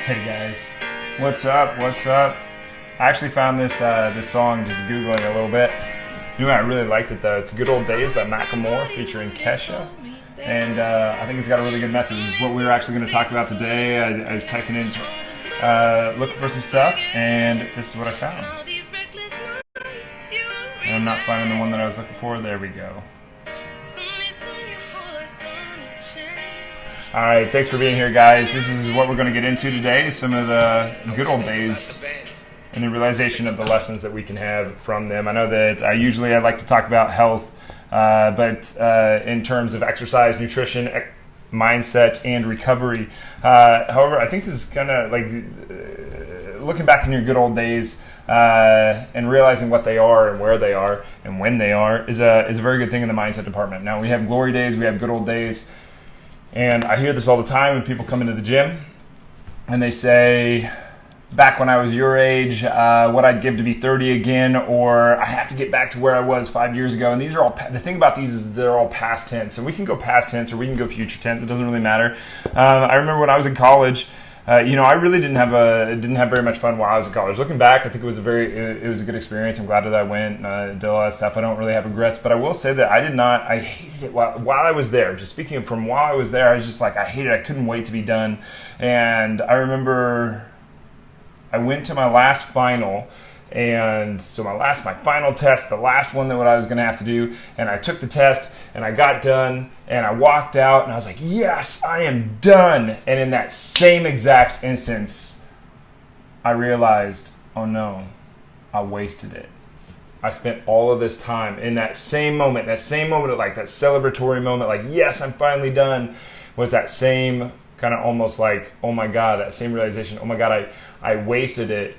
Hey guys, what's up? What's up? I actually found this song just googling a little bit. You know, I really liked it though. It's "Good Ole Days" by Macklemore featuring Kesha, and I think it's got a really good message. It's what we were actually going to talk about today. I was typing in, looking for some stuff, and this is what I found. And I'm not finding the one that I was looking for. There we go. All right, thanks for being here, guys. This is what we're going to get into today, some of the good old days and the realization of the lessons that we can have from them. I know that I like to talk about health, but in terms of exercise, nutrition, mindset, and recovery. However, I think this is kind of like looking back in your good old days and realizing what they are and where they are and when they are is a very good thing in the mindset department. Now, we have glory days, we have good old days. And I hear this all the time when people come into the gym and they say, back when I was your age, what I'd give to be 30 again, or I have to get back to where I was 5 years ago. And these are all, the thing about these is they're all past tense. So we can go past tense or we can go future tense. It doesn't really matter. I remember when I was in college, I really didn't have very much fun while I was in college. Looking back, I think it was a good experience. I'm glad that I went, did a lot of stuff. I don't really have regrets, but I will say that I hated it while I was there. Just speaking from while I was there, I was just like, I hated it. I couldn't wait to be done. And I remember I went to my last final, and so my final test, the last one that what I was going to have to do, and I took the test, and I got done, and I walked out, and I was like, yes, I am done. And in that same exact instance, I realized, oh no, I wasted it. I spent all of this time in that same moment, of like that celebratory moment, like, yes, I'm finally done, was that same kind of almost like, oh my God, that same realization, oh my God, I wasted it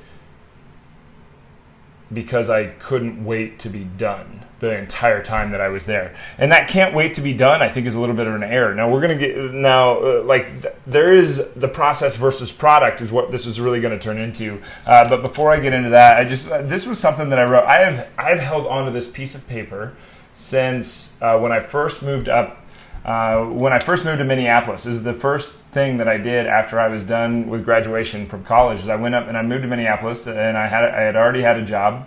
because I couldn't wait to be done the entire time that I was there. And that can't wait to be done, I think, is a little bit of an error. Now, we're going to get, there is the process versus product is what this is really going to turn into. But before I get into that, this was something that I wrote. I've held onto this piece of paper since when I first moved up. When I first moved to Minneapolis, this is the first thing that I did after I was done with graduation from college. Is I went up and I moved to Minneapolis, and I had already had a job.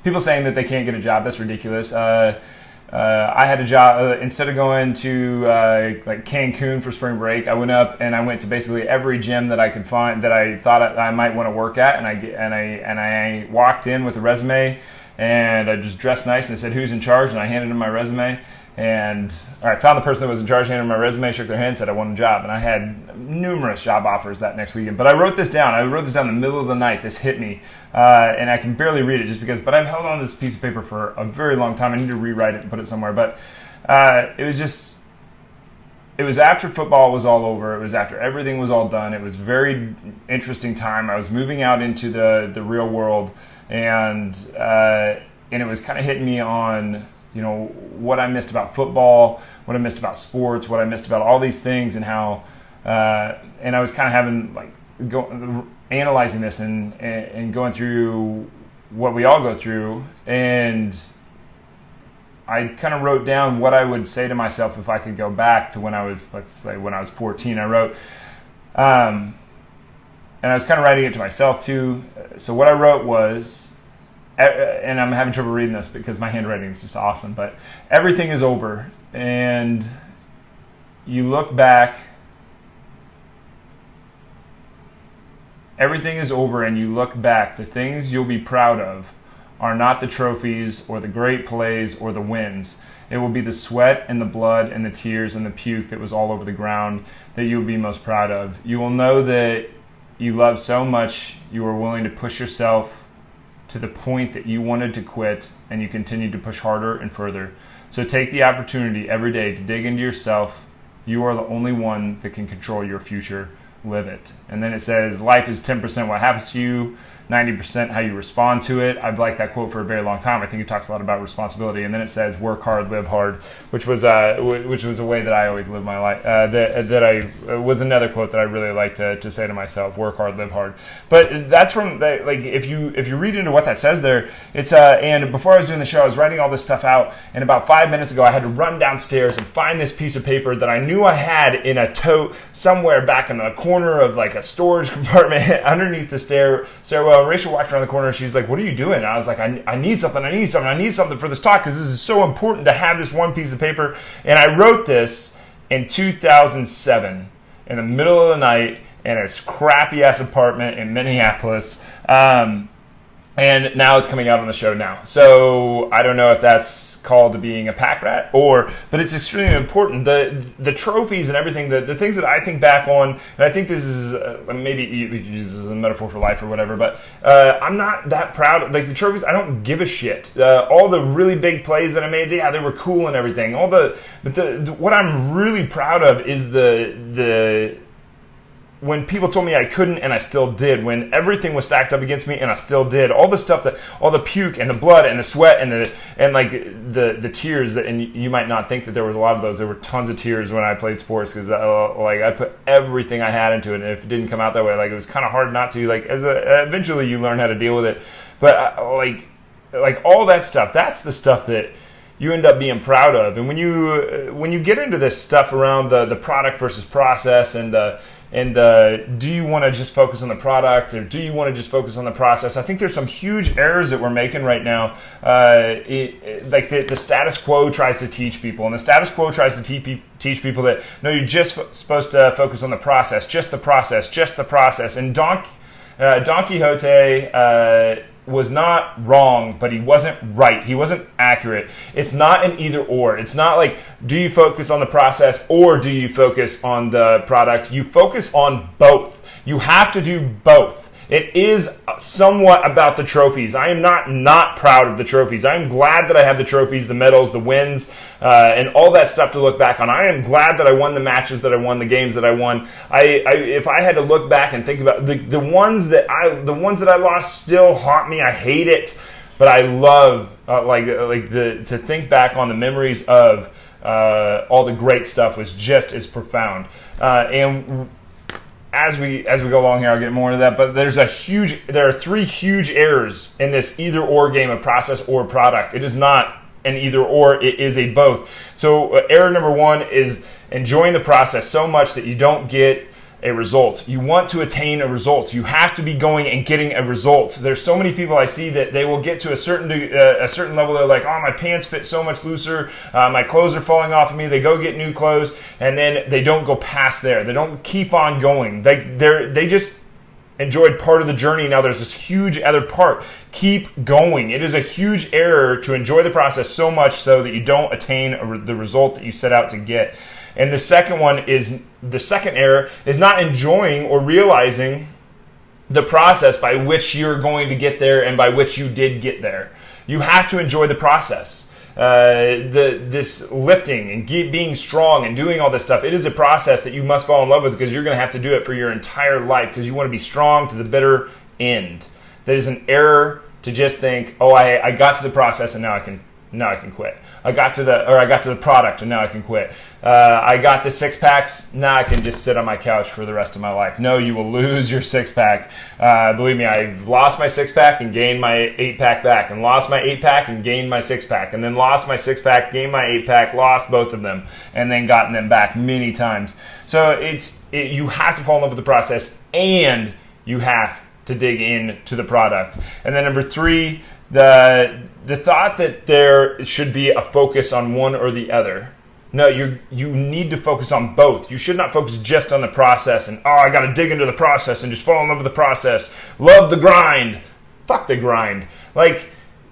People saying that they can't get a job, that's ridiculous. I had a job instead of going to like Cancun for spring break. I went up and I went to basically every gym that I could find that I thought I might want to work at, and I walked in with a resume, and I just dressed nice and I said, "Who's in charge?" And I handed them my resume. And I found the person that was in charge, handed my resume, shook their hand, said I want a job. And I had numerous job offers that next weekend. But I wrote this down. In the middle of the night. This hit me. And I can barely read it but I've held on to this piece of paper for a very long time. I need to rewrite it and put it somewhere. But it was after football was all over. It was after everything was all done. It was a very interesting time. I was moving out into the real world. And it was kind of hitting me on, what I missed about football, what I missed about sports, what I missed about all these things, and how, and I was kind of having analyzing this and going through what we all go through, and I kind of wrote down what I would say to myself if I could go back to when I was, let's say, when I was 14. I wrote, and I was kind of writing it to myself too. So what I wrote was, and I'm having trouble reading this because my handwriting is just awesome, but everything is over, and you look back, everything is over, and you look back, the things you'll be proud of are not the trophies or the great plays or the wins. It will be the sweat and the blood and the tears and the puke that was all over the ground that you'll be most proud of. You will know that you love so much you were willing to push yourself to the point that you wanted to quit, and you continued to push harder and further. So take the opportunity every day to dig into yourself. You are the only one that can control your future. Live it. And then it says, life is 10% what happens to you, 90% how you respond to it. I've liked that quote for a very long time. I think it talks a lot about responsibility. And then it says, work hard, live hard, which was a way that I always lived my life. Was another quote that I really like to say to myself: work hard, live hard. But that's from if you read into what that says there, it's and before I was doing the show, I was writing all this stuff out, and about 5 minutes ago, I had to run downstairs and find this piece of paper that I knew I had in a tote somewhere back in the corner corner of like a storage compartment underneath the stairwell. And Rachel walked around the corner and she's like, what are you doing? And I was like, I need something for this talk because this is so important to have this one piece of paper. And I wrote this in 2007 in the middle of the night in a crappy ass apartment in Minneapolis. And now it's coming out on the show now. So I don't know if that's called being a pack rat but it's extremely important. The trophies and everything, the things that I think back on, and I think this is maybe you could use this as a metaphor for life or whatever, but I'm not that proud. Like the trophies, I don't give a shit. All the really big plays that I made, yeah, they were cool and everything. What I'm really proud of is the when people told me I couldn't and I still did, when everything was stacked up against me and I still did, all the stuff all the puke and the blood and the sweat and the tears and you might not think that there was a lot of those. There were tons of tears when I played sports because I put everything I had into it, and if it didn't come out that way, it was kind of hard not to. Eventually you learn how to deal with it, but all that stuff, that's the stuff that you end up being proud of. And when you get into this stuff around the product versus process and do you want to just focus on the product or do you want to just focus on the process? I think there's some huge errors that we're making right now. The status quo tries to teach people, and the status quo tries to teach people that, no, you're just supposed to focus on the process, just the process. And Don Quixote was not wrong, but he wasn't right. He wasn't accurate. It's not an either or. It's not like, do you focus on the process or do you focus on the product? You focus on both. You have to do both. It is somewhat about the trophies. I am not proud of the trophies. I am glad that I have the trophies, the medals, the wins, and all that stuff to look back on. I am glad that I won the matches that I won, the games that I won. If I had to look back and think about the ones that I lost, still haunt me. I hate it, but I love to think back on the memories of all the great stuff was just as profound. And as we go along here, I'll get more into that, but there are three huge errors in this either or game of process or product. It is not an either or, it is a both. So error number one is enjoying the process so much that you don't get a result. You want to attain a result. You have to be going and getting a result. There's so many people I see that they will get to a certain level. They're like, oh, my pants fit so much looser. My clothes are falling off of me. They go get new clothes, and then they don't go past there. They don't keep on going. They just enjoyed part of the journey. Now there's this huge other part. Keep going. It is a huge error to enjoy the process so much so that you don't attain the result that you set out to get. And the second error is not enjoying or realizing the process by which you're going to get there and by which you did get there. You have to enjoy the process. This lifting and being strong and doing all this stuff, it is a process that you must fall in love with because you're going to have to do it for your entire life because you want to be strong to the bitter end. That is an error to just think, oh, I got to the process and now I can quit. I got to the product and now I can quit. I got the 6-packs, now I can just sit on my couch for the rest of my life. No, you will lose your 6-pack. Believe me, I've lost my 6-pack and gained my 8-pack back, and lost my 8-pack and gained my 6-pack, and then lost my 6-pack, gained my 8-pack, lost both of them, and then gotten them back many times. So you have to fall in love with the process, and you have to dig into the product. And then number 3, the thought that there should be a focus on one or the other. No, you need to focus on both. You should not focus just on the process and, I got to dig into the process and just fall in love with the process. Love the grind. Fuck the grind.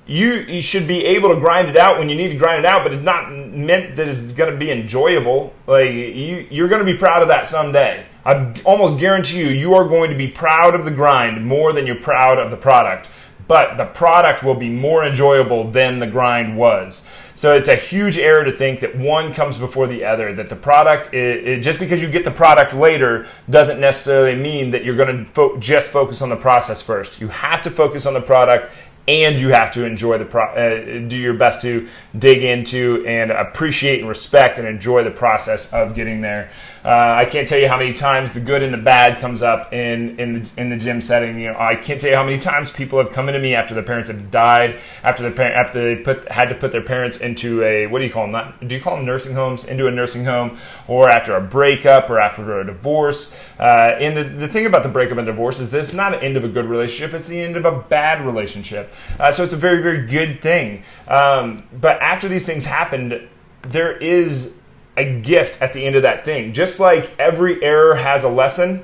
You should be able to grind it out when you need to grind it out, but it's not meant that it's going to be enjoyable. You're going to be proud of that someday. I almost guarantee you are going to be proud of the grind more than you're proud of the product. But the product will be more enjoyable than the grind was. So it's a huge error to think that one comes before the other, that the product, just because you get the product later doesn't necessarily mean that you're going to just focus on the process first. You have to focus on the product and you have to enjoy do your best to dig into and appreciate and respect and enjoy the process of getting there. I can't tell you how many times the good and the bad comes up in the gym setting. You know, I can't tell you how many times people have come into me after their parents have died, after they had to put their parents into a, what do you call them? Do you call them nursing homes? Into a nursing home, or after a breakup, or after a divorce. And the thing about the breakup and divorce is this is not an end of a good relationship; it's the end of a bad relationship. So it's a very, very good thing. But after these things happened, there is a gift at the end of that thing. Just like every error has a lesson,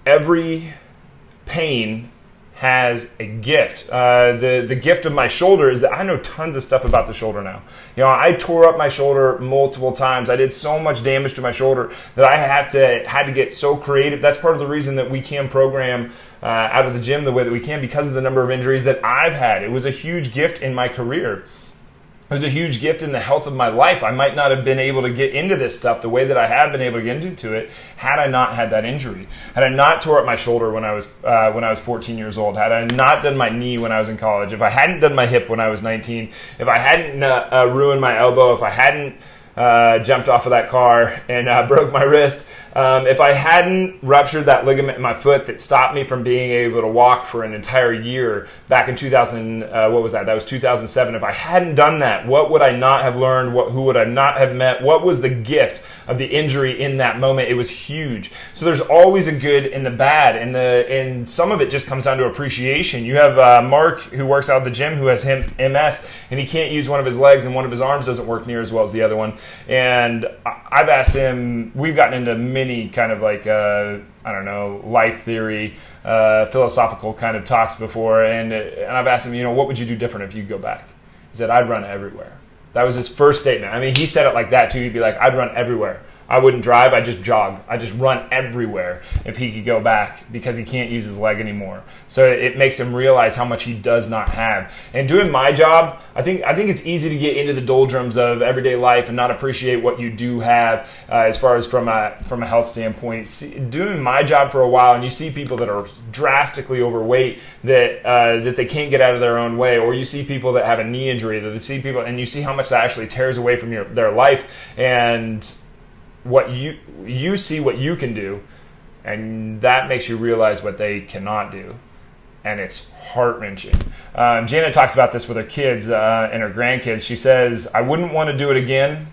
every pain has a gift. The gift of my shoulder is that I know tons of stuff about the shoulder now. You know, I tore up my shoulder multiple times. I did so much damage to my shoulder that I had to get so creative. That's part of the reason that we can program out of the gym the way that we can, because of the number of injuries that I've had. It was a huge gift in my career. It was a huge gift in the health of my life. I might not have been able to get into this stuff the way that I have been able to get into it had I not had that injury. Had I not tore up my shoulder when I was 14 years old. Had I not done my knee when I was in college. If I hadn't done my hip when I was 19. If I hadn't ruined my elbow. If I hadn't jumped off of that car and broke my wrist. If I hadn't ruptured that ligament in my foot that stopped me from being able to walk for an entire year back in 2000, what was that? That was 2007. If I hadn't done that, what would I not have learned? Who would I not have met? What was the gift of the injury in that moment? It was huge. So there's always a good and the bad, and some of it just comes down to appreciation. You have Mark, who works out at the gym, who has MS, and he can't use one of his legs, and one of his arms doesn't work near as well as the other one. And I've asked him, we've gotten into many kind of like, I don't know, life theory, philosophical kind of talks before, and I've asked him, you know, what would you do different if you go back? He said, I'd run everywhere. That was his first statement. I mean, he said it like that too. He'd be like, I'd run everywhere. I wouldn't drive, I just jog. I just run everywhere if he could go back, because he can't use his leg anymore. So it makes him realize how much he does not have. And doing my job, I think it's easy to get into the doldrums of everyday life and not appreciate what you do have as far as from a health standpoint. Doing my job for a while, and you see people that are drastically overweight that they can't get out of their own way, or you see people that have a knee injury, that they see people, and you see how much that actually tears away from their life, and what you see what you can do, and that makes you realize what they cannot do, and it's heart-wrenching. Janet talks about this with her kids and her grandkids. She says, I wouldn't want to do it again,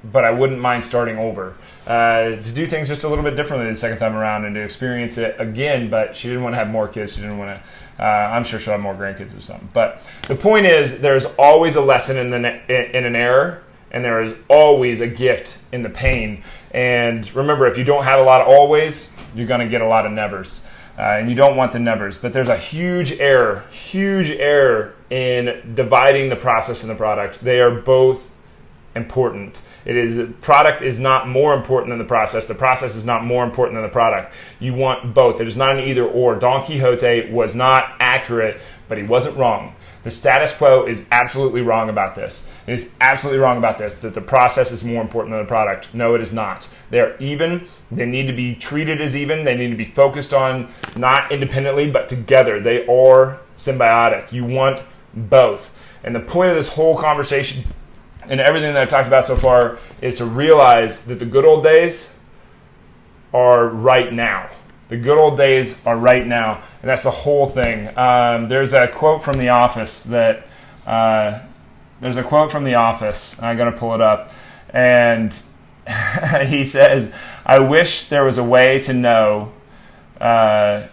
but I wouldn't mind starting over, to do things just a little bit differently the second time around and to experience it again. But she didn't want to have more kids. She didn't want to, I'm sure she'll have more grandkids or something. But the point is, there's always a lesson in an error, and there is always a gift in the pain. And remember, if you don't have a lot of always, you're going to get a lot of nevers. And you don't want the nevers. But there's a huge error in dividing the process and the product. They are both important. Product is not more important than the process. The process is not more important than the product. You want both. It is not an either or. Don Quixote was not accurate, but he wasn't wrong. The status quo is absolutely wrong about this. It is absolutely wrong about this, that the process is more important than the product. No, it is not. They are even. They need to be treated as even. They need to be focused on not independently, but together. They are symbiotic. You want both. And the point of this whole conversation and everything that I've talked about so far is to realize that the good old days are right now. The good old days are right now, and that's the whole thing. There's a quote from The Office that I'm going to pull it up, and he says, "I wish there was a way to know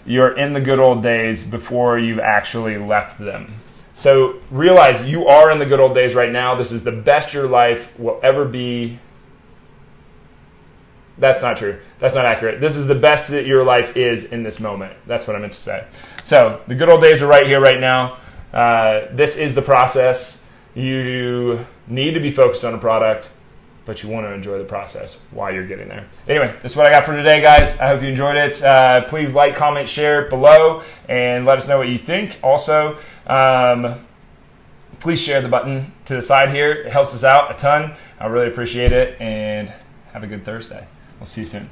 you're in the good old days before you've actually left them." So realize you are in the good old days right now. This is the best your life will ever be. That's not true. That's not accurate. This is the best that your life is in this moment. That's what I meant to say. So the good old days are right here, right now. This is the process. You need to be focused on a product, but you want to enjoy the process while you're getting there. Anyway, that's what I got for today, guys. I hope you enjoyed it. Please like, comment, share below, and let us know what you think. Also, please share the button to the side here. It helps us out a ton. I really appreciate it, and have a good Thursday. We'll see you soon.